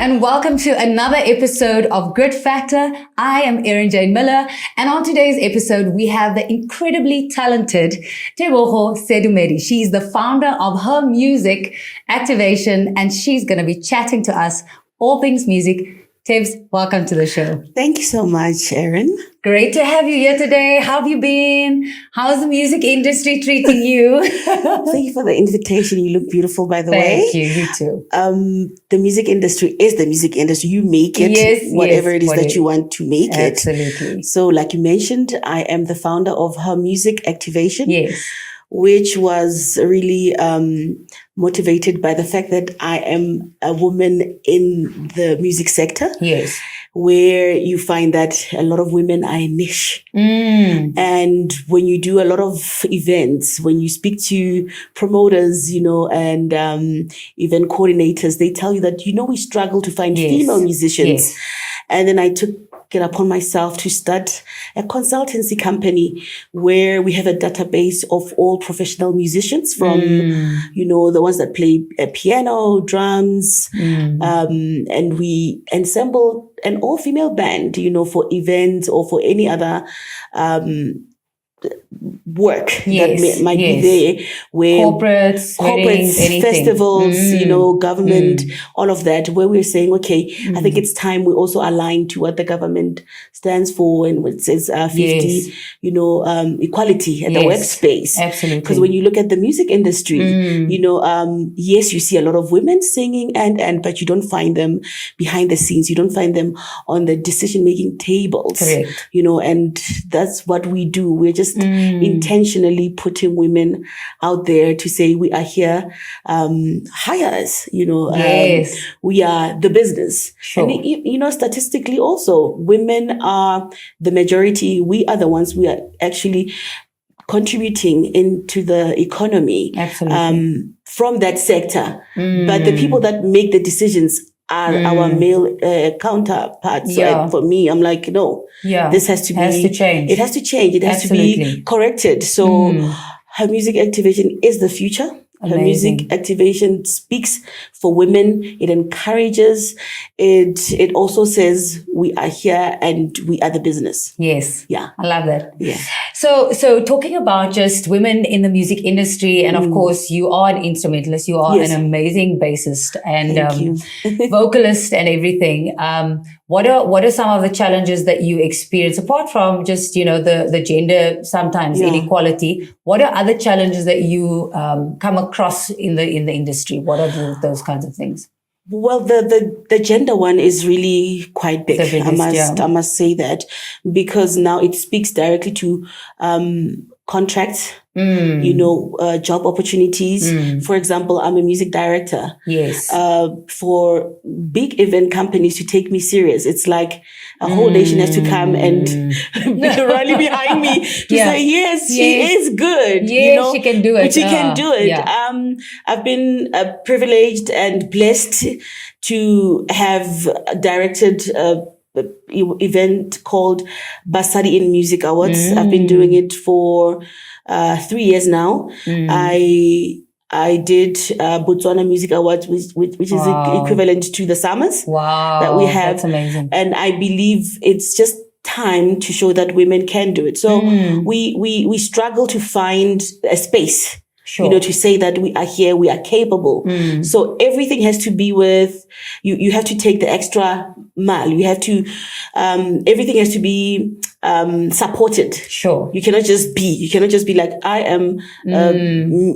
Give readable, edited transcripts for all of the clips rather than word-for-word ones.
and welcome to another episode of Grit Factor. I am Erin Jane Miller, and on today's episode, we have the incredibly talented Tebogo Sedumede. She's the founder of Her Music Activation, and she's going to be chatting to us all things music. Tebs, welcome to the show. Thank you so much, Erin. Great to have you here today. How have you been? How's the music industry treating you? Thank you for the invitation. You look beautiful, by the way. Thank you. You too. The music industry is the music industry. You make it, whatever it is that you want to make it. Absolutely. So like you mentioned, I am the founder of Her Music Activation. Yes. Which was really motivated by the fact that I am a woman in the music sector. Yes. Where you find that a lot of women are a niche. And when you do a lot of events, when you speak to promoters, and event coordinators, they tell you that, we struggle to find female musicians. Yes. And then I took it upon myself to start a consultancy company where we have a database of all professional musicians from, the ones that play piano, drums, and we assemble an all-female band, for events or for any other work that might be there, where corporates, weddings, festivals, government, all of that, where we're saying, okay, I think it's time we also align to what the government stands for, and it says 50, equality at the workspace. Absolutely. Because when you look at the music industry, yes, you see a lot of women singing, but you don't find them behind the scenes. You don't find them on the decision-making tables. Correct. And that's what we do. We're just intentionally putting women out there to say, we are here, hire us, we are the business. Sure. And, statistically also, women are the majority. We are the ones we are actually contributing into the economy. Absolutely. From that sector. But the people that make the decisions are our male counterparts. Yeah. So for me, I'm like, no, this has to change. It has to change. It has to be corrected. So Her Music Activation is the future. Her Music Activation speaks for women. It encourages. It also says we are here and we are the business. Yes. Yeah. I love that. Yeah. So talking about just women in the music industry, and of course you are an instrumentalist, you are an amazing bassist and vocalist and everything. What are some of the challenges that you experience apart from just, the gender, sometimes inequality? What are other challenges that you come across in the industry? What are those kinds of things? Well, the gender one is really quite big. I must say that, because now it speaks directly to contracts, job opportunities. For example, I'm a music director. Yes. For big event companies to take me serious, it's like a whole nation has to come and rally behind me to say, yes, she is good. Yes, she can do it. But she can do it. Yeah. I've been privileged and blessed to have directed event called Basadi in Music Awards. I've been doing it for 3 years now. I did Botswana Music Awards, which is equivalent to the summers that we have. That's amazing. And I believe it's just time to show that women can do it. So we struggle to find a space. Sure. To say that we are here, we are capable. So everything has to be with, you have to take the extra mile. You have to, everything has to be, supported. Sure. You cannot just be like, I am a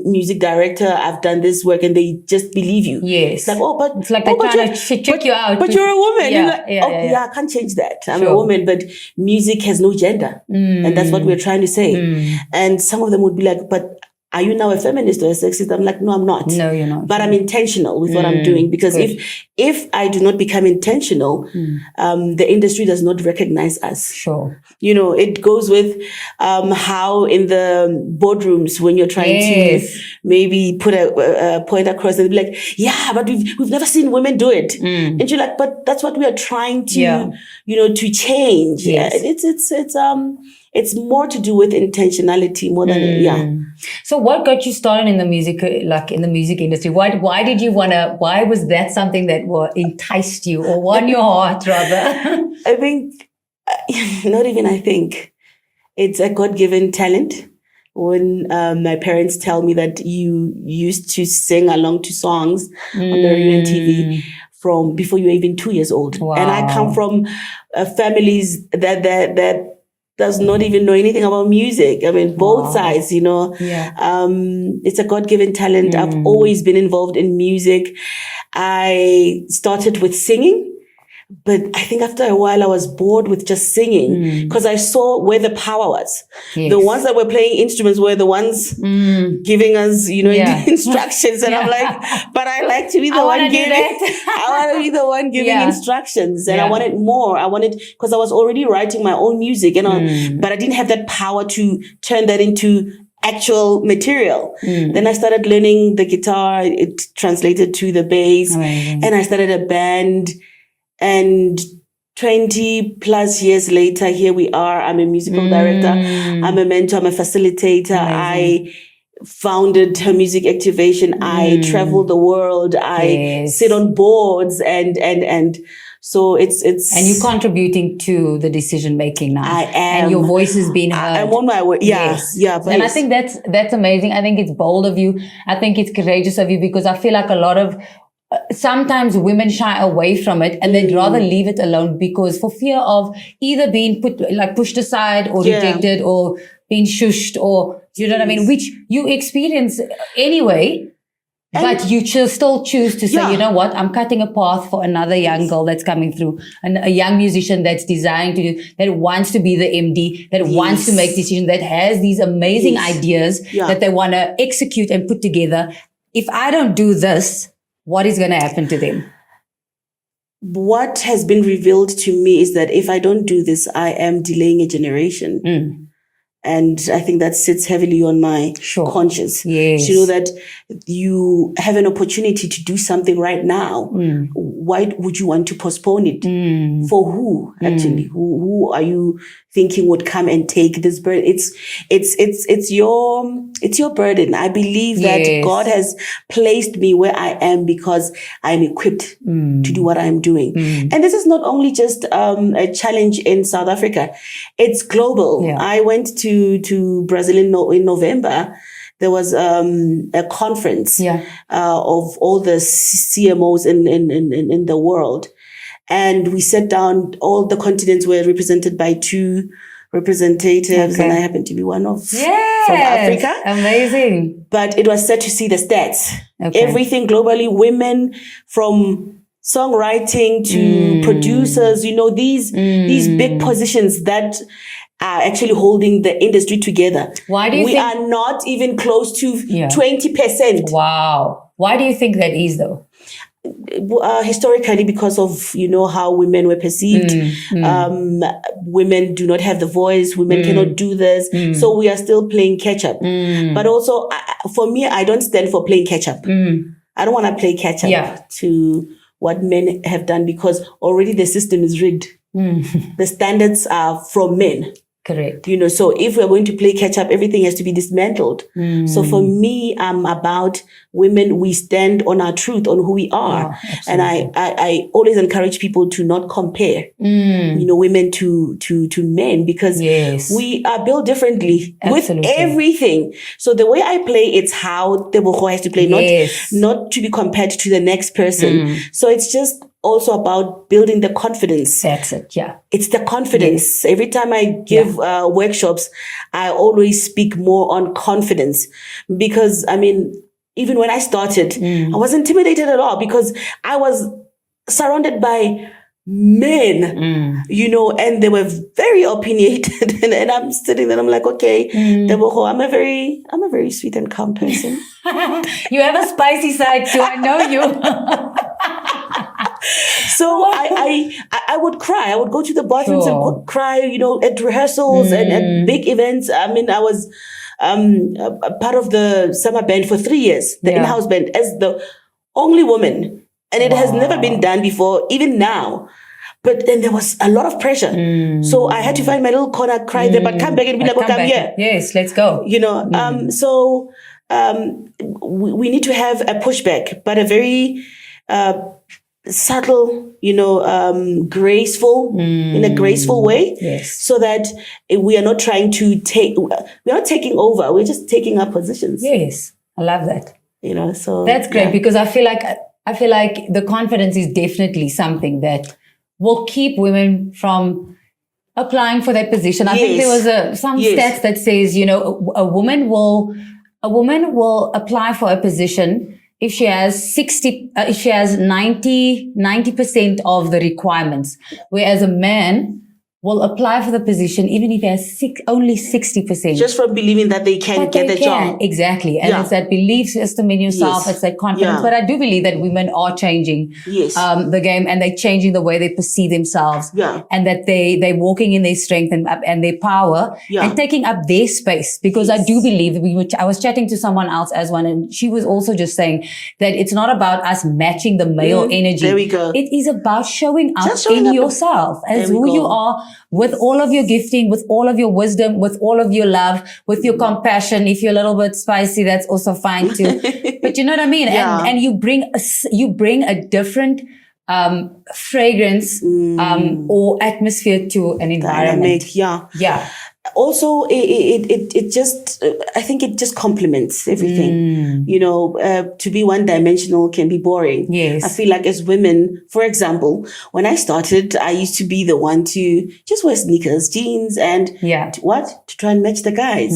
music director. I've done this work, and they just believe you. Yes. It's like, it's like they're trying to check you out. But you're a woman. Yeah, I can't change that. I'm a woman, but music has no gender. And that's what we're trying to say. And some of them would be like, but are you now a feminist or a sexist? I'm like, no, I'm not. No, you're not. But I'm intentional with what I'm doing, because if I do not become intentional, the industry does not recognize us. Sure. It goes with how in the boardrooms, when you're trying to maybe put a point across and be like, but we've never seen women do it. And you're like, but that's what we are trying to, to change. Yes. it's more to do with intentionality more than, So what got you started in the music, like in the music industry? Why did you why was that something that enticed you or won your heart rather? I think, I think it's a God-given talent. When my parents tell me that you used to sing along to songs on the radio and TV from before you were even 2 years old. Wow. And I come from families that does not even know anything about music. I mean, both sides, Yeah. It's a God-given talent. I've always been involved in music. I started with singing. But I think after a while, I was bored with just singing because I saw where the power was. Yes. The ones that were playing instruments were the ones giving us, instructions. And I'm like, but I like to be the one giving. I want to be the one giving instructions. And I wanted more. Because I was already writing my own music, but I didn't have that power to turn that into actual material. Then I started learning the guitar. It translated to the bass. Amazing. And I started a band. And 20 plus years later, here we are. I'm a musical director. I'm a mentor. I'm a facilitator. Amazing. I founded her music activation. I travel the world. I sit on boards and so it's and you're contributing to the decision making now. I am, and your voice is being heard. I'm on my way. Yeah. And I think that's amazing. I think it's bold of you. I think it's courageous of you because I feel like a lot of sometimes women shy away from it and they'd rather leave it alone because for fear of either being pushed aside or rejected or being shushed or, you know what I mean, which you experience anyway, but you still choose to say, you know what, I'm cutting a path for another young girl that's coming through and a young musician that's desiring to do, that wants to be the MD, that wants to make decisions, that has these amazing ideas that they want to execute and put together. If I don't do this, what is going to happen to them? What has been revealed to me is that if I don't do this, I am delaying a generation. And I think that sits heavily on my conscience. Yes. To know that you have an opportunity to do something right now. Why would you want to postpone it? For who, actually? Who are you thinking would come and take this burden? It's your burden. I believe that God has placed me where I am because I'm equipped to do what I'm doing. And this is not only just a challenge in South Africa. It's global. I went to Brazil in November. There was a conference of all the CMOs in the world. And we sat down, all the continents were represented by 2 representatives, and I happened to be one of from Africa. Amazing. But it was sad to see the stats. Everything globally, women from songwriting to producers, these big positions that are actually holding the industry together. Why do you think we are not even close to 20%? Wow. Why do you think that is though? Historically, because of how women were perceived. Women do not have the voice. Women cannot do this. So we are still playing catch up. But also, for me, I don't stand for playing catch up. I don't want to play catch up to what men have done because already the system is rigged. The standards are from men. Correct. So if we're going to play catch up, everything has to be dismantled. So for me, I'm about women. We stand on our truth, on who we are. And I always encourage people to not compare, women to men because we are built differently with everything. So the way I play, it's how Tebogo has to play, not to be compared to the next person. So it's just also about building the confidence. That's it. Yeah. It's the confidence. Every time I give workshops, I always speak more on confidence because even when I started, I was intimidated at all because I was surrounded by men, and they were very opinionated. and I'm sitting there, I'm like, okay, Tebogo, I'm a very sweet and calm person. You have a spicy side too. I know you. So I would cry. I would go to the bathrooms and cry, at rehearsals and at big events. I was a part of the summer band for 3 years, the in-house band, as the only woman. And it has never been done before, even now. But then there was a lot of pressure. So I had to find my little corner, cry there, but come back and be like, okay, I'm here. Yes, let's go. So we need to have a pushback, but a very subtle, graceful, in a graceful way. Yes. So that we are not trying to we're not taking over, we're just taking our positions. Yes. I love that. So that's great because I feel like the confidence is definitely something that will keep women from applying for that position. I think there was some stats that says, a woman will apply for a position if she has 90% of the requirements, whereas a man will apply for the position even if he has only 60%. Just from believing that they can get the job. Exactly. And it's that belief system in yourself. It's that confidence. But I do believe that women are changing the game, and they're changing the way they perceive themselves. And that they're walking in their strength and their power and taking up their space. Because I do believe that I was chatting to someone else as one, and she was also just saying that it's not about us matching the male energy. There we go. It is about showing up in yourself as who you are, with all of your gifting, with all of your wisdom, with all of your love, with your compassion. If you're a little bit spicy, that's also fine too. But you know what I mean? And you bring a different fragrance or atmosphere to an environment. Yeah. Also, it just, I think it just complements everything. To be one-dimensional can be boring. Yes. I feel like as women, for example, when I started, I used to be the one to just wear sneakers, jeans, and to try and match the guys.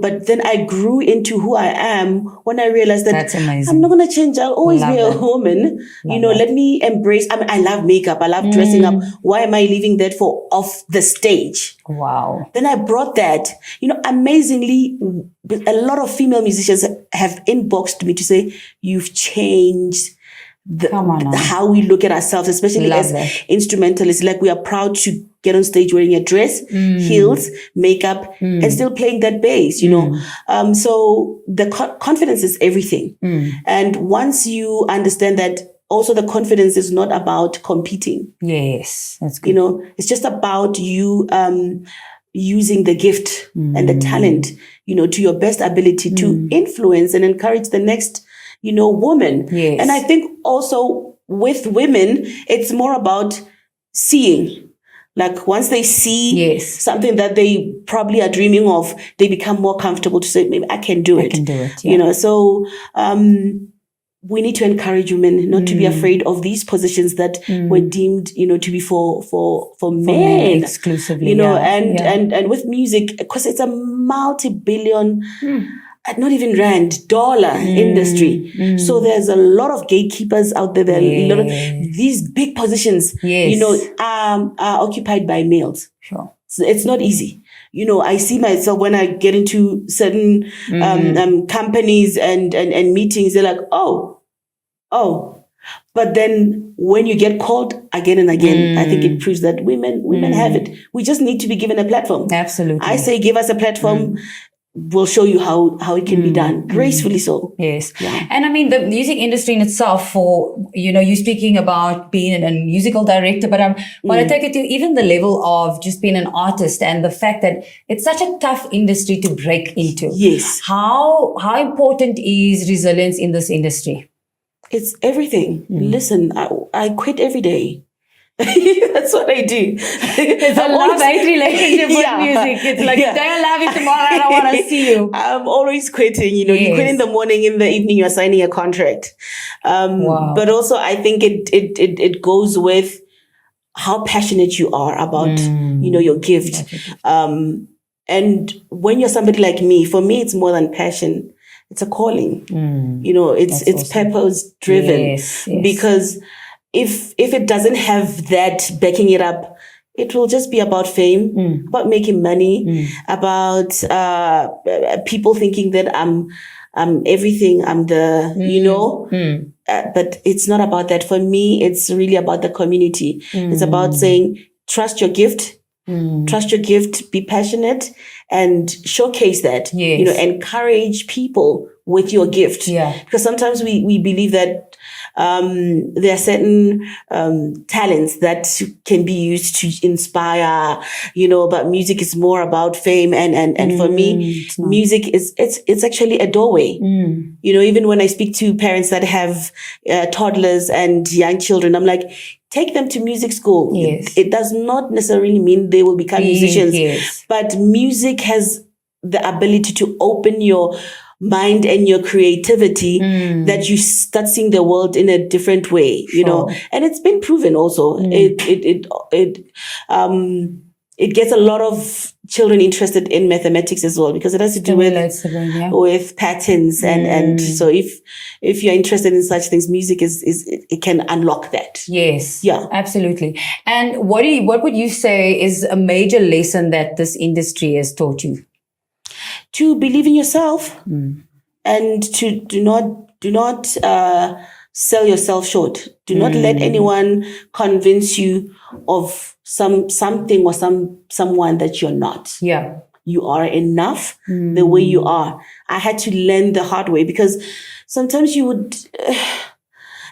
But then I grew into who I am when I realized that that's amazing. I'm not going to change. I'll always be a woman. Let me embrace. I love makeup. I love dressing up. Why am I leaving that for off the stage? Wow. Then I brought that, amazingly, a lot of female musicians have inboxed me to say, you've changed how we look at ourselves, especially as instrumentalists. Like, we are proud to get on stage wearing a dress, heels, makeup, and still playing that bass, So the confidence is everything. And once you understand that, also the confidence is not about competing. Yes, that's good. It's just about you using the gift and the talent, to your best ability to influence and encourage the next, woman. Yes. And I think also with women, it's more about seeing. Like, once they see something that they probably are dreaming of, they become more comfortable to say, maybe I can do it. So we need to encourage women not to be afraid of these positions that were deemed, to be for men exclusively. And with music, because it's a multi-billion, not even rand, dollar industry. So there's a lot of gatekeepers out there. There are a lot of these big positions, are occupied by males. Sure. So it's not easy. I see myself when I get into certain companies and meetings, they're like, oh. But then when you get called again and again, I think it proves that women have it. We just need to be given a platform. Absolutely. I say, give us a platform. We'll show you how it can be done, gracefully so. Yes. And I mean, the music industry in itself, for, you're speaking about being a musical director, but I want to take it to even the level of just being an artist, and the fact that it's such a tough industry to break into. Yes. How important is resilience in this industry? It's everything. Listen, I quit every day. That's what I do. It's a love-hate relationship with music. It's like, today I love you, tomorrow I don't want to see you. I'm always quitting. You quit in the morning, in the evening you're signing a contract. But also I think it goes with how passionate you are about, your gift. And when you're somebody like me, for me, it's more than passion. It's a calling. It's awesome. Purpose driven. Because if it doesn't have that backing it up, it will just be about fame, about making money, about people thinking that I'm everything. I'm the but it's not about that. For me, it's really about the community. It's about saying, trust your gift. Trust your gift, be passionate, and showcase that. Encourage people with your gift. Yeah. Because sometimes we believe that there are certain talents that can be used to inspire, but music is more about fame. And for me, music it's actually a doorway. Even when I speak to parents that have toddlers and young children, I'm like, take them to music school. Yes. It does not necessarily mean they will become musicians, but music has the ability to open your mind and your creativity, that you start seeing the world in a different way, and it's been proven also. It gets a lot of children interested in mathematics as well, because it has to do with patterns and so if you're interested in such things, music it can unlock that. Yes. Yeah. Absolutely. And what would you say is a major lesson that this industry has taught you? To believe in yourself and to do not sell yourself short. Do not let anyone convince you of something or someone that you're not. Yeah. You are enough the way you are. I had to learn the hard way, because sometimes you would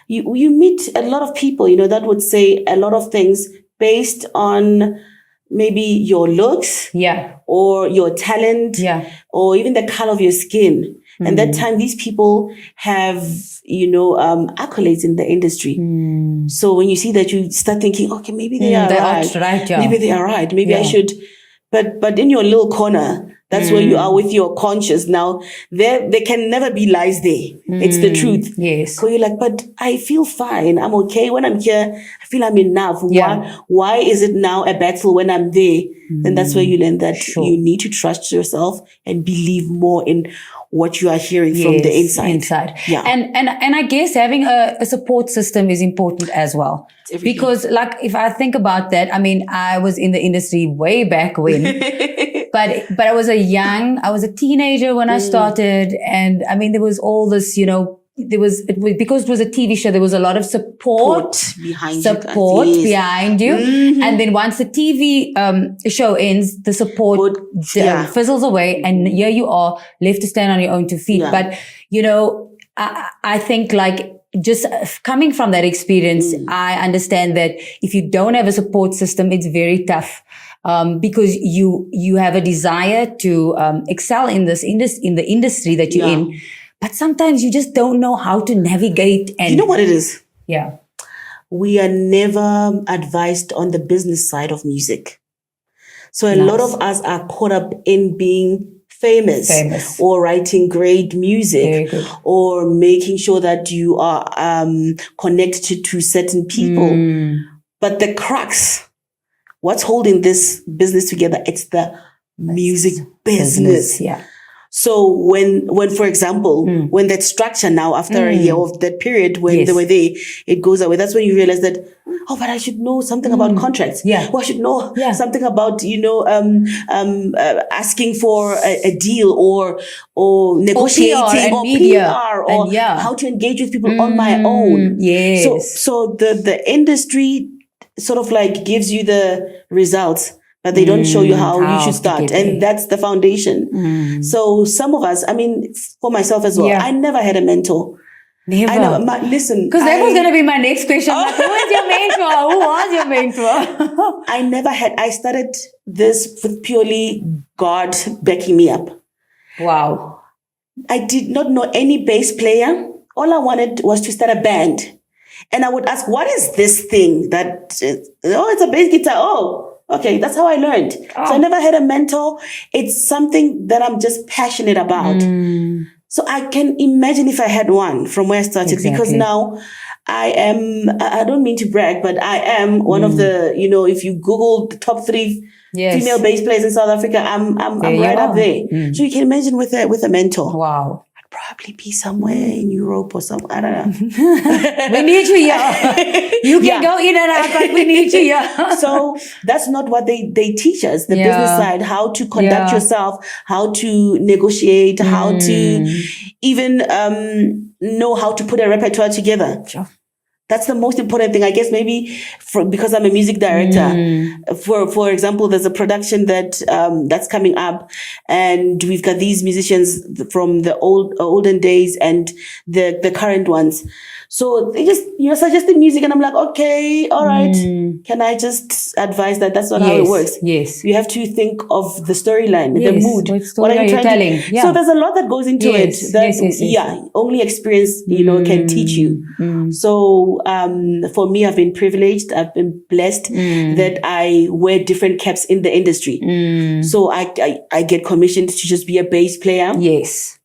you meet a lot of people, that would say a lot of things based on maybe your looks, or your talent, or even the color of your skin. And that time, these people have, accolades in the industry. So when you see that, you start thinking, okay, maybe they are right. Maybe they are right. Maybe I should. But in your little corner, that's where you are with your conscience. Now, there can never be lies there. It's the truth. Yes. So you're like, but I feel fine. I'm okay. When I'm here, I feel I'm enough. Why is it now a battle when I'm there? Then that's where you learn that you need to trust yourself and believe more in what you are hearing from the inside. Yeah. And I guess having a support system is important as well. Because if I think about that, I mean, I was in the industry way back when, but I was a teenager when I started. And I mean, there was all this, because it was a TV show, there was a lot of support behind you. And then once the TV show ends, the support fizzles away, and here you are left to stand on your own 2 feet. But, I think just coming from that experience, I understand that if you don't have a support system, it's very tough. Because you have a desire to excel in the industry that you're in. But sometimes you just don't know how to navigate. And you know what it is? Yeah. We are never advised on the business side of music. So a lot of us are caught up in being famous. Or writing great music, or making sure that you are connected to certain people. But the crux, what's holding this business together, it's the music business. Yeah. So when for example, when that structure now, after a year of that period, when they were there, it goes away. That's when you realize that, but I should know something about contracts. Yeah. Or I should know something about, asking for a deal or negotiating or PR or how to engage with people on my own. Yes. So the industry sort of gives you the results, but they don't show you how you should start. And that's the foundation. So some of us, I mean, for myself as well, I never had a mentor. Never. I know, listen. Because that was going to be my next question. Who is your mentor? Who was your mentor? I never had. I started this with purely God backing me up. Wow. I did not know any bass player. All I wanted was to start a band. And I would ask, what is this thing that, it's a bass guitar. Oh, okay, that's how I learned. So I never had a mentor. It's something that I'm just passionate about. So I can imagine if I had one from where I started, because now I don't mean to brag, but I am one of the, if you Google the top 3 female bass players in South Africa, I'm right up there. So you can imagine with a mentor. Wow. Probably be somewhere in Europe or somewhere. I don't know. We need you here. You can go in and out, but we need you here. So that's not what they teach us, the business side, how to conduct yourself, how to negotiate, how to even know how to put a repertoire together. That's the most important thing, I guess. Maybe because I'm a music director. For example, there's a production that's coming up, and we've got these musicians from the olden days and the current ones. So you're suggesting music, and I'm like, okay, all right. Can I just advise that that's not how it works? Yes. You have to think of the storyline, the mood. What are you telling? Yeah. So there's a lot that goes into it. That only experience, can teach you. So for me, I've been privileged. I've been blessed that I wear different caps in the industry. So I get commissioned to just be a bass player. Yes.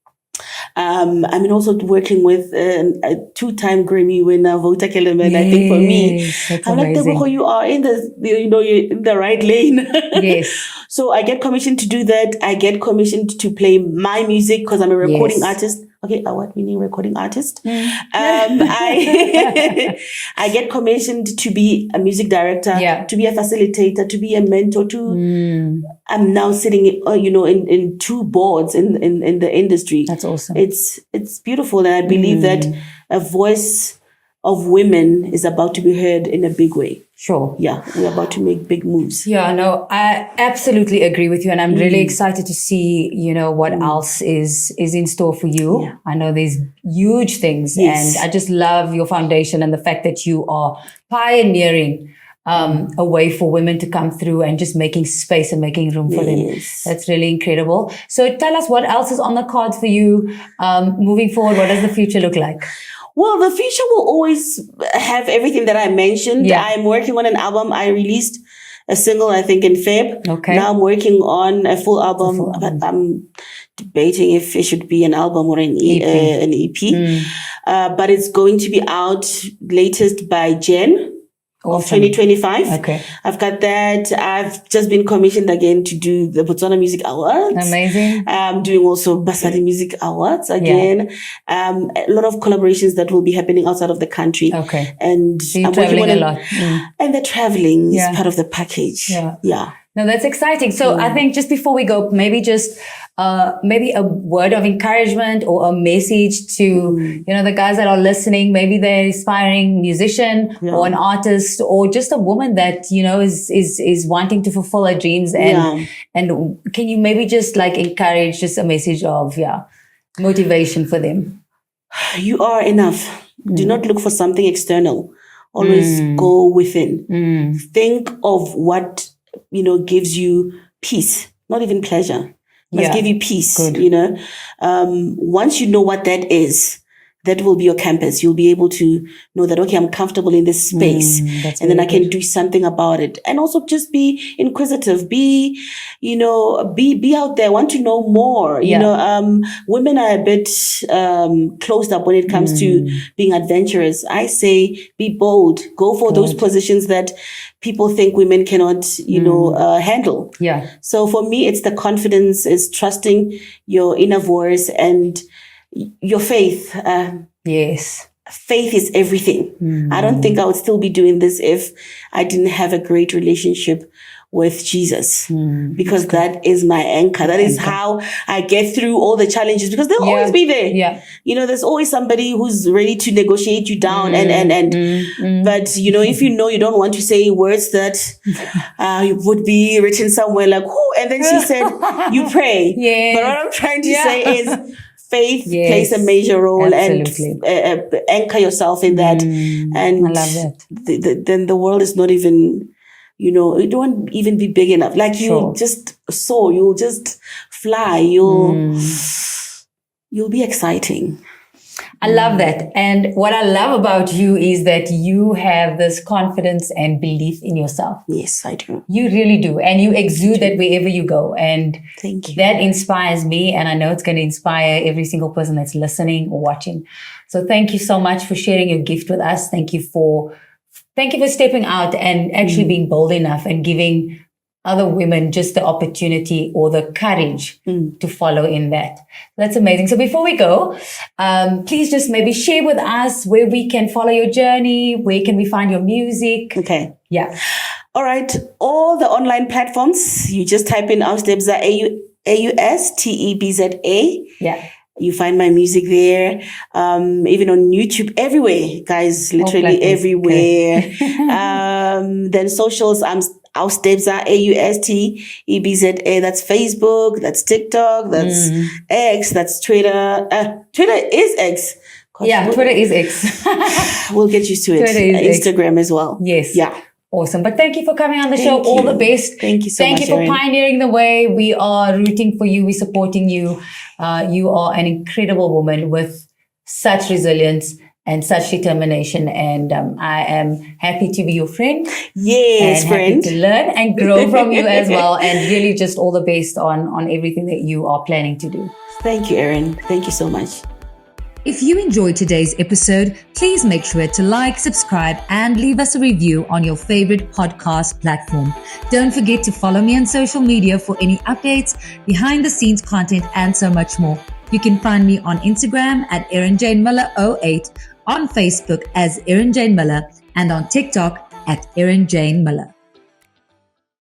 I'm also working with a 2-time Grammy winner, Vota Kellerman. I think for me, I'm like, Tebogo, you are in you're in the right lane. Yes. So I get commissioned to do that. I get commissioned to play my music because I'm a recording artist. Okay, award-winning recording artist. I get commissioned to be a music director, to be a facilitator, to be a mentor. I'm now sitting, in 2 boards in the industry. That's awesome. It's beautiful, and I believe that a voice of women is about to be heard in a big way. Sure. Yeah, we're about to make big moves. Yeah, no, I absolutely agree with you. And I'm really excited to see, what else is in store for you. Yeah. I know there's huge things. Yes. And I just love your foundation and the fact that you are pioneering a way for women to come through and just making space and making room for them. That's really incredible. So tell us what else is on the cards for you moving forward. What does the future look like? Well, the future will always have everything that I mentioned. Yeah. I'm working on an album. I released a single, I think, in Feb. Okay. Now I'm working on a full album. But I'm debating if it should be an album or an EP. But it's going to be out latest by Jan. Of 2025. Okay. I've got that. I've just been commissioned again to do the Botswana Music Awards. Amazing. I'm doing also Basadi Music Awards again. A lot of collaborations that will be happening outside of the country. Okay. And so you're traveling a lot. And the traveling is part of the package. Yeah. No, that's exciting. So I think just before we go, maybe just maybe a word of encouragement or a message to, the guys that are listening. Maybe they're aspiring musician or an artist or just a woman that, is wanting to fulfill her dreams. And can you maybe just encourage just a message of, motivation for them? You are enough. Do not look for something external. Always go within. Think of what gives you peace, not even pleasure. Must give you peace. Good. Once you know what that is, that will be your compass. You'll be able to know that, okay, I'm comfortable in this space and then I can do something about it. And also just be inquisitive, be out there, want to know more. Women are a bit closed up when it comes to being adventurous. I say be bold, go for those positions that people think women cannot, handle. Yeah. So for me, it's the confidence, is trusting your inner voice and your faith. Yes. Faith is everything. I don't think I would still be doing this if I didn't have a great relationship with Jesus, because that is my anchor. That is how I get through all the challenges, because they'll always be there. Yeah. There's always somebody who's ready to negotiate you down but you don't want to say words that would be written somewhere like, "Who?" And then she said, "You pray." Yeah. But what I'm trying to say is, faith plays a major role. Absolutely. And anchor yourself in that. And I love that. Then the world is not even, it won't even be big enough. You'll just soar, you'll just fly, you'll be exciting. I love that. And what I love about you is that you have this confidence and belief in yourself. Yes, I do. You really do. And you exude that wherever you go. And thank you. That inspires me. And I know it's going to inspire every single person that's listening or watching. So thank you so much for sharing your gift with us. Thank you for stepping out and actually being bold enough and giving other women just the opportunity or the courage to follow in that. That's amazing. So before we go, please just maybe share with us where we can follow your journey. Where can we find your music? Okay. Yeah. All right. All the online platforms, you just type in Aus Tebza, AUSTEBZA. Yeah. You find my music there, even on YouTube, everywhere, guys, literally everywhere. Okay. Then socials, I'm Aus Tebza, AUSTEBZA. That's Facebook, that's TikTok, that's X, that's Twitter. Twitter is X. Gosh, Twitter is X. We'll get used to it. Instagram as well. Yes. Yeah. Awesome. But thank you for coming on the show. All the best. Thank you so much. Thank you for pioneering the way. We are rooting for you. We're supporting you. You are an incredible woman with such resilience and such determination. And I am happy to be your friend. Yes, and friend. Happy to learn and grow from you as well. And really just all the best on everything that you are planning to do. Thank you, Erin. Thank you so much. If you enjoyed today's episode, please make sure to like, subscribe, and leave us a review on your favorite podcast platform. Don't forget to follow me on social media for any updates, behind the scenes content, and so much more. You can find me on Instagram at ErinJaneMiller08, on Facebook as Erin Jane Miller, and on TikTok at Erin Jane Miller.